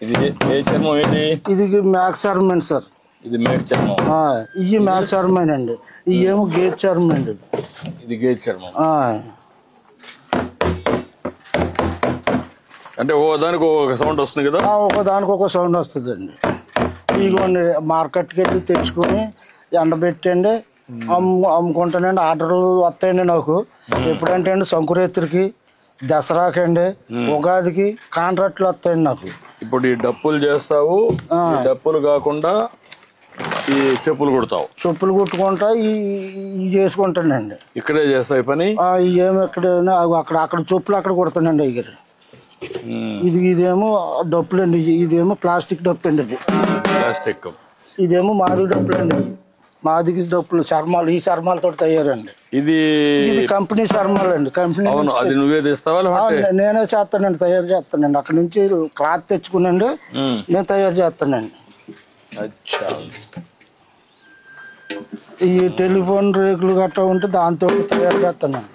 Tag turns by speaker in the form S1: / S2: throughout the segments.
S1: ఇది ఏ చర్మం ఏంటి?
S2: ఇది మ్యాక్స్ చర్మం అండి సార్.
S1: ఇది మేక చర్మం.
S2: ఇవి మ్యాక్స్ చర్మం అండి. ఇవి ఏమో గేట్ చర్మం అండి.
S1: ఇది గేట్ చర్మం. అంటే ఒకదానికి ఒక సౌండ్ వస్తుంది కదా?
S2: ఒకదానికి ఒక సౌండ్ వస్తుంది అండి. ఇదిగోండి మార్కెట్కి వెళ్ళి తెచ్చుకొని ఎండబెట్టండి అమ్ముకుంటానండి. ఆర్డర్లు వస్తాయండి నాకు. ఎప్పుడంటే అండి సంకురాత్రికి, దసరాకి అండి, ఉగాదికి కాంట్రాక్ట్లు వస్తాయండి నాకు.
S1: ఇప్పుడు ఈ డప్పులు చేస్తావు, డప్పులు కాకుండా ఈ చెప్పులు కుడతావు? చెప్పులు
S2: కుట్టుకుంటా ఇవి చేసుకుంటానండి.
S1: ఇక్కడే చేస్తావు ఈ పని?
S2: ఏమి ఎక్కడైనా అక్కడ చెప్పులు అక్కడ కుడతానండి. అయ్యారు ఇదేమో డప్పులు అండి. ఇదేమో ప్లాస్టిక్ డప్పు అండి. ఇది
S1: ప్లాస్టిక్.
S2: ఇదేమో మాది డప్పులు అండి. మాదికి డప్పులు చర్మాలు, ఈ చర్మాలతో తయారండి. ఇది కంపెనీ చర్మాలు అండి. కంపెనీ.
S1: అది నువ్వే తెస్తావా?
S2: నేనే చేస్తానండి, తయారు చేస్తానండి. అక్కడ నుంచి క్లాత్ తెచ్చుకునండి నేను తయారు చేస్తానండి. ఈ టెలిఫోన్ రేకులు గట్రా ఉంటే దాంతో తయారు చేస్తానండి.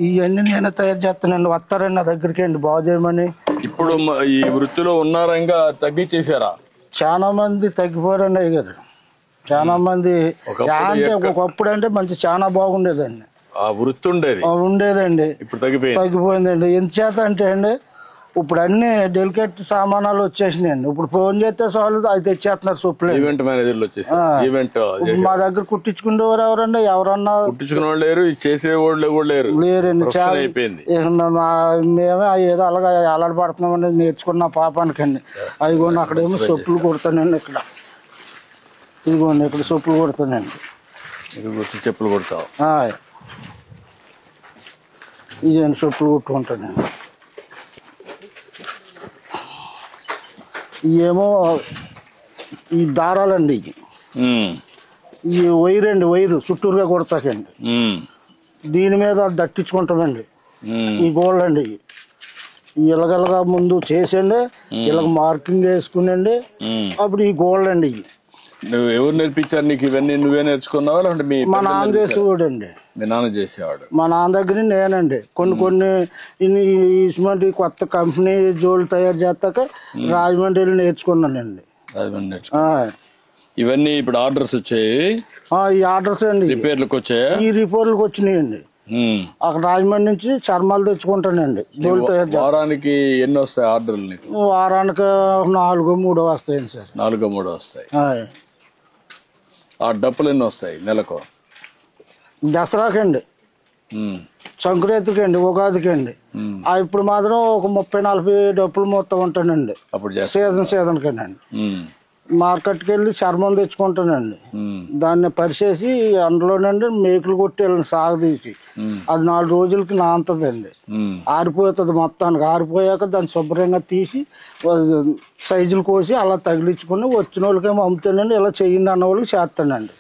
S2: ఇవన్నీ నేనే తయారు చేస్తానండి. వస్తారండి నా దగ్గరికి అండి బాగు చేయమని.
S1: ఇప్పుడు ఈ వృత్తిలో ఉన్నారా? ఇంకా తగ్గించేసారా?
S2: చాలా మంది తగ్గిపోయారండి అయ్యారు. చాలా మంది ఒకప్పుడు అంటే మంచి చాలా బాగుండేదండి.
S1: వృత్తి
S2: ఉండేదండి.
S1: ఇప్పుడు
S2: తగ్గిపోయిందండి. ఎంత చేత అంటే అండి ఇప్పుడు అన్ని డెలికేట్ సామానాలు వచ్చేసినాయండి. ఇప్పుడు ఫోన్ చేస్తే చాలు అది తెచ్చేస్తున్నారు చెప్పులు.
S1: ఈవెంట్ మేనేజర్లు వచ్చేసి
S2: మా దగ్గర కుట్టించుకునేవారు ఎవరండి? ఎవరన్నా
S1: కుట్టించుకునే వాళ్ళు లేరు, చేసేవాళ్ళు కూడా
S2: లేరండి. చాలా అయిపోయింది. మేమే ఏదో అలాగా అలవాటుపడుతున్నామండి నేర్చుకున్న పాపానికండి. అదిగోండి అక్కడేమో చెప్పులు కుడతానండి. ఇక్కడ ఇదిగోండి ఇక్కడ చెప్పులు కుడతానండి.
S1: చెప్పులు కుడతావు?
S2: ఇదేంటి చెప్పులు కుట్టుకుంటానండి. ఇవేమో ఈ దారాలండి. ఈ వైర్ అండి. వైరు చుట్టూరుగా కొడతాకండి. దీని మీద దట్టించుకుంటామండి. ఈ గోల్డ్ అండి. ఇలాగలగా ముందు చేసండి, ఇలాగ మార్కింగ్ వేసుకునండి. అప్పుడు ఈ గోల్డ్ అండి.
S1: నువ్వు ఎవరు నేర్పించారు నీకు ఇవన్నీ? నువ్వే నేర్చుకున్నావా? అంటే
S2: మా నాన్న చేసేవాడు అండి.
S1: మీ నాన్న చేసేవాడు?
S2: మా నాన్న దగ్గర నేనండి. కొన్ని ఇటువంటి కొత్త కంపెనీ జోళ్ళు తయారు చేస్తాక రాజమండ్రి నేర్చుకున్నానండి.
S1: ఇవన్నీ ఇప్పుడు ఆర్డర్స్ వచ్చాయి?
S2: ఈ ఆర్డర్స్ అండి.
S1: రిపేర్లకు వచ్చాయా?
S2: ఈ రిపేర్లకు వచ్చినాయండి. అక్కడ రాజమండ్రి నుంచి చర్మాలు తెచ్చుకుంటానండి. జోళ్ళు తయారు.
S1: వారానికి ఎన్ని వస్తాయి ఆర్డర్లు నీకు?
S2: వారానికి 4-3 వస్తాయండి సార్.
S1: 4-3 వస్తాయి. ఆ డప్పులు ఎన్ని వస్తాయి నెలకు?
S2: దసరాకండి, సంక్రాంతికి అండి, ఉగాదికి అండి. ఇప్పుడు మాత్రం ఒక 30-40 డప్పులు మొత్తం ఉంటానండి. సీజన్ కండి. మార్కెట్కి వెళ్ళి చర్మం తెచ్చుకుంటానండి. దాన్ని పరిచేసి అందులోనండి మేకులు కొట్టి సాగదీసి అది 4 రోజులకి నాంతదండి. ఆరిపోతుంది మొత్తానికి. ఆరిపోయాక దాన్ని శుభ్రంగా తీసి సైజులు కోసి అలా తగిలించుకుని వచ్చిన వాళ్ళకేమో అమ్ముతానండి. ఇలా చెయ్యండి అన్న వాళ్ళకి చేస్తానండి.